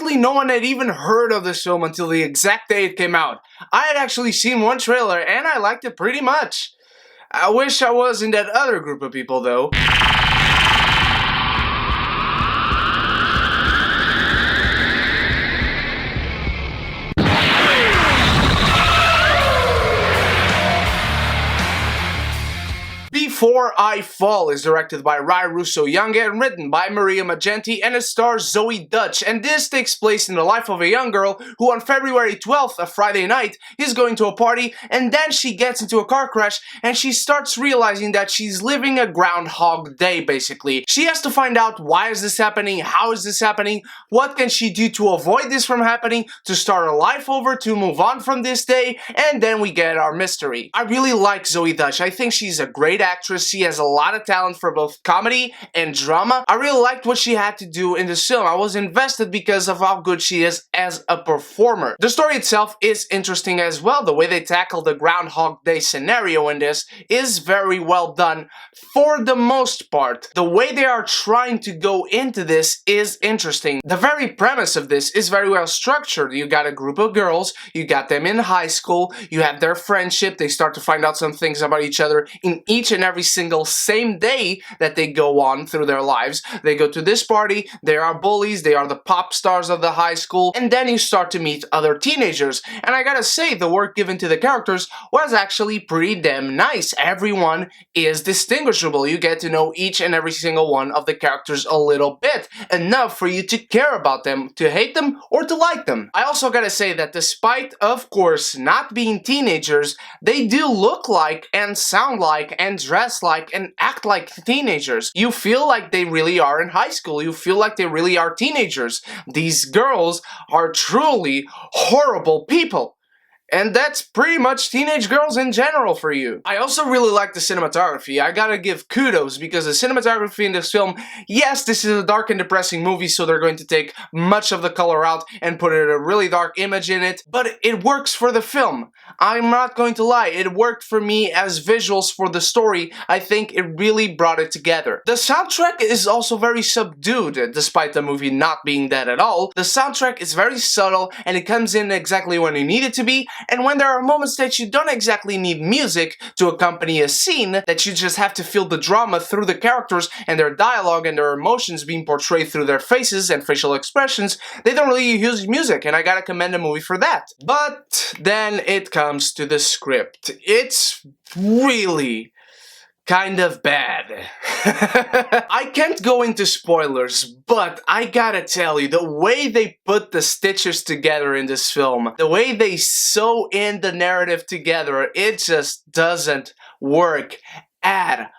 Apparently no one had even heard of this film until the exact day it came out. I had actually seen one trailer and I liked it pretty much. I wish I was in that other group of people though. Before I Fall is directed by Rai Russo Young and written by Maria Magenti, and it stars Zoey Deutch, and this takes place in the life of a young girl who on February 12th, a Friday night, is going to a party, and then she gets into a car crash and she starts realizing that she's living a Groundhog Day basically. She has to find out why is this happening, how is this happening, what can she do to avoid this from happening, to start her life over, to move on from this day, and then we get our mystery. I really like Zoey Deutch. I think she's a great actress. She has a lot of talent for both comedy and drama. I really liked what she had to do in this film. I was invested because of how good she is as a performer. The story itself is interesting as well. The way they tackle the Groundhog Day scenario in this is very well done for the most part. The way they are trying to go into this is interesting. The very premise of this is very well structured. You got a group of girls, you got them in high school, you have their friendship, they start to find out some things about each other in each and every single same day that they go on through their lives. They go to this party, they are bullies, they are the pop stars of the high school, and then you start to meet other teenagers. And I gotta say, the work given to the characters was actually pretty damn nice. Everyone is distinguishable. You get to know each and every single one of the characters a little bit, enough for you to care about them, to hate them, or to like them. I also gotta say that despite, of course, not being teenagers, they do look like and sound like and dress like and act like teenagers. You feel like they really are in high school. You feel like they really are teenagers. These girls are truly horrible people. And that's pretty much teenage girls in general for you. I also really like the cinematography. I gotta give kudos because the cinematography in this film, yes, this is a dark and depressing movie, so they're going to take much of the color out and put a really dark image in it, but it works for the film. I'm not going to lie, it worked for me as visuals for the story. I think it really brought it together. The soundtrack is also very subdued, despite the movie not being that at all. The soundtrack is very subtle and it comes in exactly when you need it to be. And when there are moments that you don't exactly need music to accompany a scene, that you just have to feel the drama through the characters and their dialogue and their emotions being portrayed through their faces and facial expressions, they don't really use music, and I gotta commend the movie for that. But then it comes to the script. It's really kind of bad. I can't go into spoilers, but I gotta tell you, the way they put the stitches together in this film, the way they sew in the narrative together, it just doesn't work at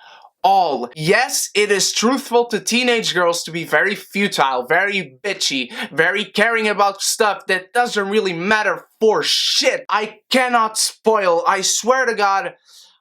all. Yes, it is truthful to teenage girls to be very futile, very bitchy, very caring about stuff that doesn't really matter for shit. I cannot spoil, I swear to God,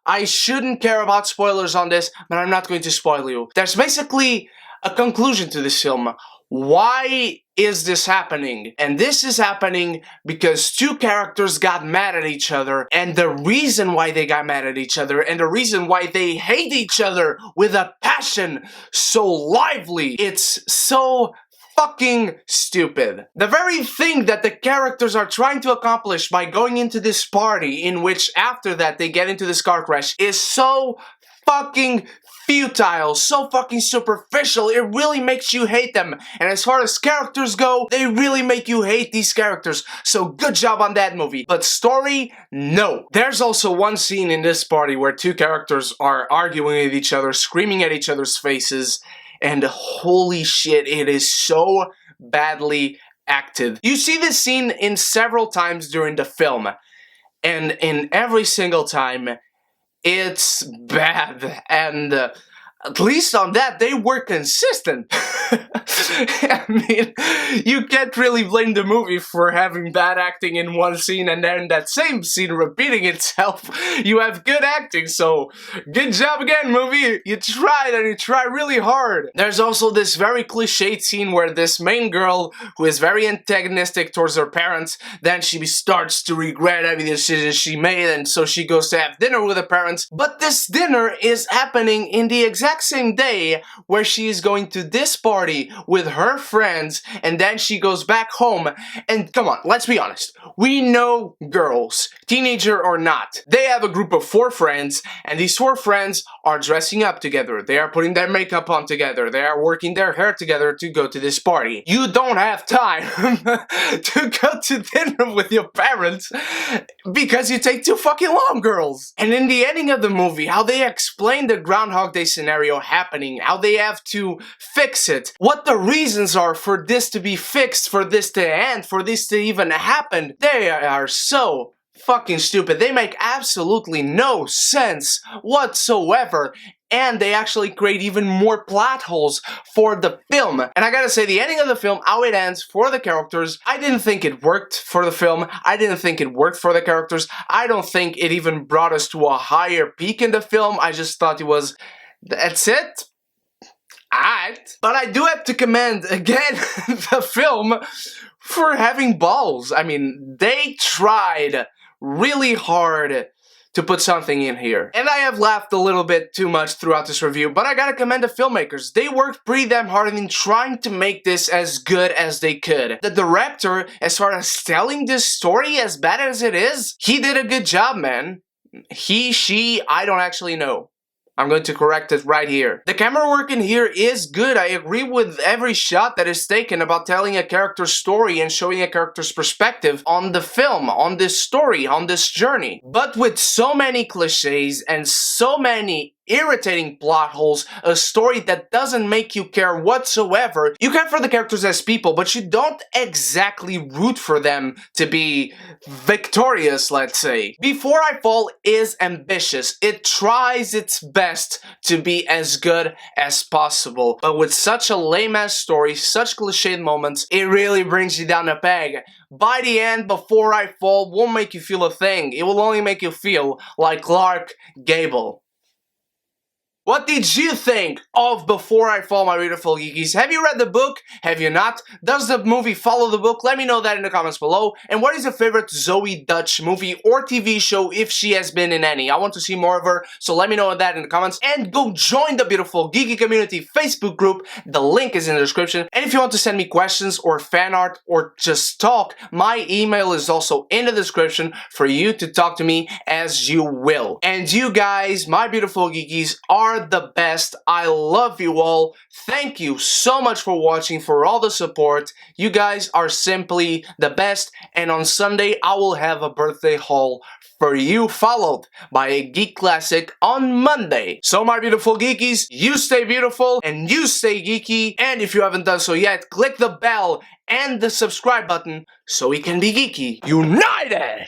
I shouldn't care about spoilers on this, but I'm not going to spoil you. There's basically a conclusion to this film. Why is this happening? And this is happening because two characters got mad at each other, and the reason why they got mad at each other, and the reason why they hate each other with a passion so lively, it's so fucking stupid. The very thing that the characters are trying to accomplish by going into this party, in which after that they get into this car crash, is so fucking futile, so fucking superficial, it really makes you hate them. And as far as characters go, they really make you hate these characters. So good job on that movie. But story, no. There's also one scene in this party where two characters are arguing with each other, screaming at each other's faces, and holy shit, it is so badly acted. You see this scene in several times during the film, and in every single time, it's bad, and at least on that, they were consistent. I mean, you can't really blame the movie for having bad acting in one scene and then that same scene repeating itself. You have good acting, so good job again, movie. You tried, and you tried really hard. There's also this very cliched scene where this main girl, who is very antagonistic towards her parents, then she starts to regret every decision she made, and so she goes to have dinner with her parents. But this dinner is happening in the exact exact same day where she is going to this party with her friends, and then she goes back home. And come on, let's be honest. We know girls, teenager or not. They have a group of 4 friends, and these 4 friends are dressing up together. They are putting their makeup on together. They are working their hair together to go to this party. You don't have time to go to dinner with your parents because you take too fucking long, girls. And in the ending of the movie, how they explain the Groundhog Day scenario happening, how they have to fix it, what the reasons are for this to be fixed, for this to end, for this to even happen, they are so fucking stupid. They make absolutely no sense whatsoever. And they actually create even more plot holes for the film. And I gotta say, the ending of the film, how it ends for the characters, I didn't think it worked for the film. I didn't think it worked for the characters. I don't think it even brought us to a higher peak in the film. I just thought it was, that's it. Alright. But I do have to commend, again, the film for having balls. I mean, they tried really hard to put something in here. And I have laughed a little bit too much throughout this review, but I gotta commend the filmmakers. They worked pretty damn hard in trying to make this as good as they could. The director, as far as telling this story as bad as it is, he did a good job, man. He, she, I don't actually know. I'm going to correct it right here. The camera work in here is good. I agree with every shot that is taken about telling a character's story and showing a character's perspective on the film, on this story, on this journey. But with so many cliches and so many irritating plot holes, a story that doesn't make you care whatsoever. You care for the characters as people, but you don't exactly root for them to be victorious, let's say. Before I Fall is ambitious. It tries its best to be as good as possible, but with such a lame-ass story, such cliched moments, it really brings you down a peg. By the end, Before I Fall won't make you feel a thing. It will only make you feel like Clark Gable. What did you think of Before I Fall, my beautiful geekies? Have you read the book? Have you not? Does the movie follow the book? Let me know that in the comments below. And what is your favorite Zoey Deutch movie or TV show if she has been in any? I want to see more of her, so let me know that in the comments. And go join the beautiful geeky community Facebook group. The link is in the description. And if you want to send me questions or fan art or just talk, my email is also in the description for you to talk to me as you will. And you guys, my beautiful geekies, are the best. I love you all. Thank you so much for watching, for all the support. You guys are simply the best, and on Sunday I will have a birthday haul for you, followed by a geek classic on Monday. So my beautiful geekies, you stay beautiful and you stay geeky, and if you haven't done so yet, click the bell and the subscribe button so we can be geeky united!